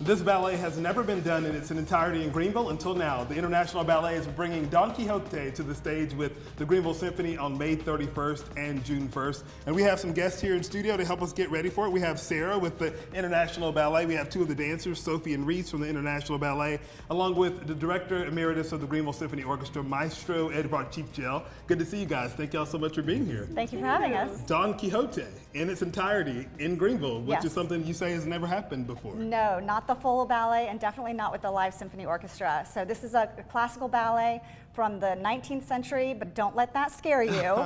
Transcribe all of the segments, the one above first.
This ballet has never been done in its entirety in Greenville until now. The International Ballet is bringing Don Quixote to the stage with the Greenville Symphony on May 31st and June 1st. And we have some guests here in studio to help us get ready for it. We have Sarah with the International Ballet. We have two of the dancers, Sophie and Reese from the International Ballet, along with the Director Emeritus of the Greenville Symphony Orchestra, Maestro Edvard Chiefgel. Good to see you guys. Thank y'all so much for being here. Thank you for having us. Don Quixote in its entirety in Greenville, which Yes. is something you say has never happened before. No, not the full ballet, and definitely not with the live symphony orchestra. So this is a classical ballet from the 19th century, but don't let that scare you.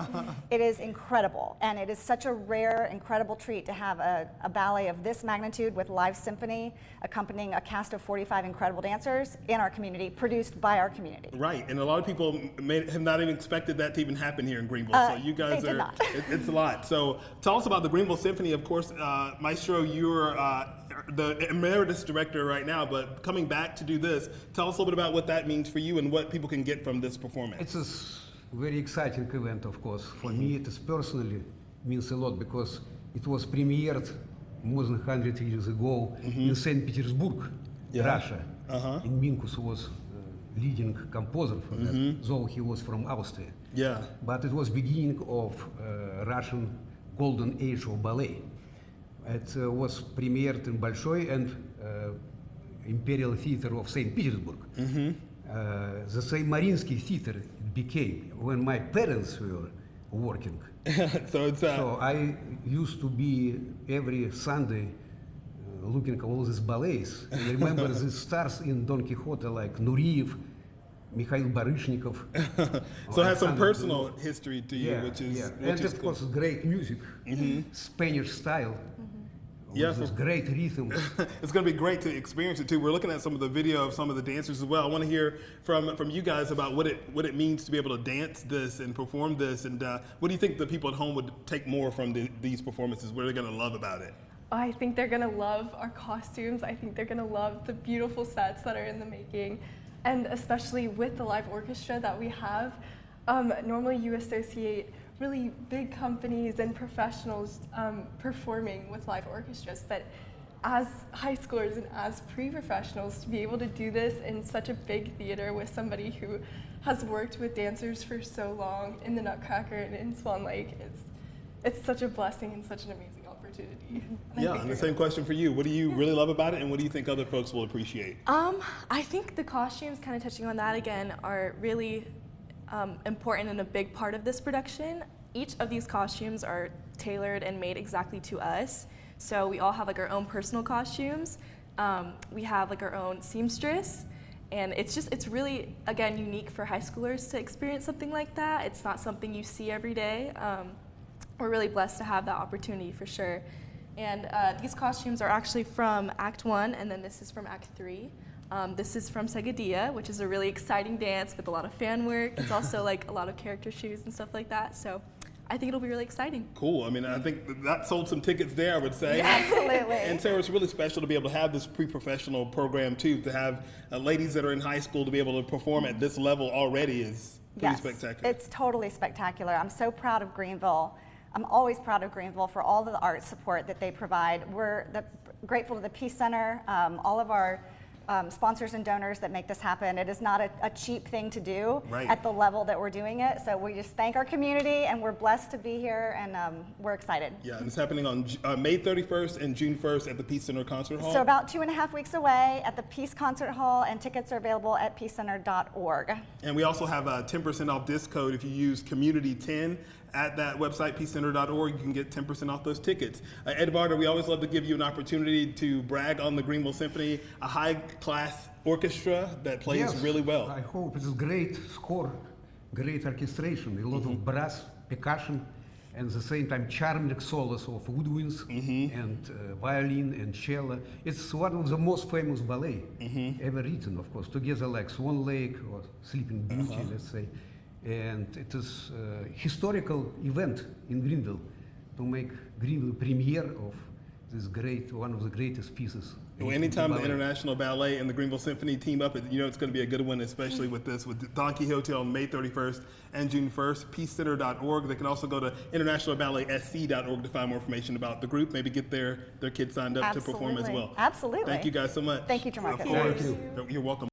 It is incredible, and it is such a rare, incredible treat to have a ballet of this magnitude with live symphony accompanying a cast of 45 incredible dancers in our community, produced by our community. Right, and a lot of people have not even expected that to even happen here in Greenville. So you guys they did not. It's a lot. So tell us about the Greenville Symphony. Of course, Maestro, you're the emeritus director right now, but coming back to do this, tell us a little bit about what that means for you and what people can get from this performance. It's a very exciting event, of course. For me, it is personally means a lot because it was premiered more than 100 years ago in St. Petersburg, Russia. And Minkus was leading composer for that, though he was from Austria. Yeah. But it was beginning of Russian golden age of ballet. It was premiered in Bolshoi and Imperial Theater of St. Petersburg. The same Mariinsky Theater it became when my parents were working. So I used to be every Sunday looking at all these ballets. I remember the stars in Don Quixote like Nureyev, Mikhail Baryshnikov. So it has some personal history to you, which is and of cool. course great music, Spanish style. Yes, With great rhythm. It's going to be great to experience it too. We're looking at some of the video of some of the dancers as well. I want to hear from you guys about what it means to be able to dance this and perform this, and what do you think the people at home would take more from these performances? What are they going to love about it? I think they're gonna love our costumes. I think they're gonna love the beautiful sets that are in the making, and especially with the live orchestra that we have. Normally you associate really big companies and professionals performing with live orchestras, but as high schoolers and as pre-professionals, to be able to do this in such a big theater with somebody who has worked with dancers for so long in the Nutcracker and in Swan Lake, it's such a blessing and such an amazing opportunity. Yeah, and the same question for you. What do you really love about it, and what do you think other folks will appreciate? I think the costumes, kind of touching on that again, are really important and a big part of this production. Each of these costumes are tailored and made exactly to us. So we all have like our own personal costumes. We have like our own seamstress. And it's really, again, unique for high schoolers to experience something like that. It's not something you see every day. We're really blessed to have that opportunity for sure. And these costumes are actually from Act 1, and then this is from Act 3. This is from Seguidilla, which is a really exciting dance with a lot of fan work. It's also like a lot of character shoes and stuff like that. So I think it'll be really exciting. Cool. I mean, I think that sold some tickets there, I would say. Yeah, absolutely. And Sarah, it's really special to be able to have this pre-professional program too, to have ladies that are in high school to be able to perform at this level already is pretty spectacular. It's totally spectacular. I'm so proud of Greenville. I'm always proud of Greenville for all of the art support that they provide. We're grateful to the Peace Center, all of our sponsors and donors that make this happen. It is not a cheap thing to do at the level that we're doing it. So we just thank our community, and we're blessed to be here, and we're excited. Yeah, and it's happening on May 31st and June 1st at the Peace Center Concert Hall. So about 2.5 weeks away at the Peace Concert Hall, and tickets are available at peacecenter.org. And we also have a 10% off disc code if you use Community10 at that website, peacecenter.org. You can get 10% off those tickets. Edvard, we always love to give you an opportunity to brag on the Greenville Symphony, a high-class orchestra that plays really well. I hope it's a great score, great orchestration, a lot of brass, percussion, and at the same time charming solos of woodwinds and violin and cello. It's one of the most famous ballet ever written, of course, together like Swan Lake or Sleeping Beauty, let's say. And it is a historical event in Greenville to make Greenville premiere of this great, one of the greatest pieces. Well, anytime the International Ballet and the Greenville Symphony team up, you know it's going to be a good one, especially with this, with Don Quixote on May 31st and June 1st, peacecenter.org. They can also go to internationalballetsc.org to find more information about the group, maybe get their kids signed up to perform as well. Absolutely. Thank you guys so much. Thank you, Jamarcus. Of course. You're welcome.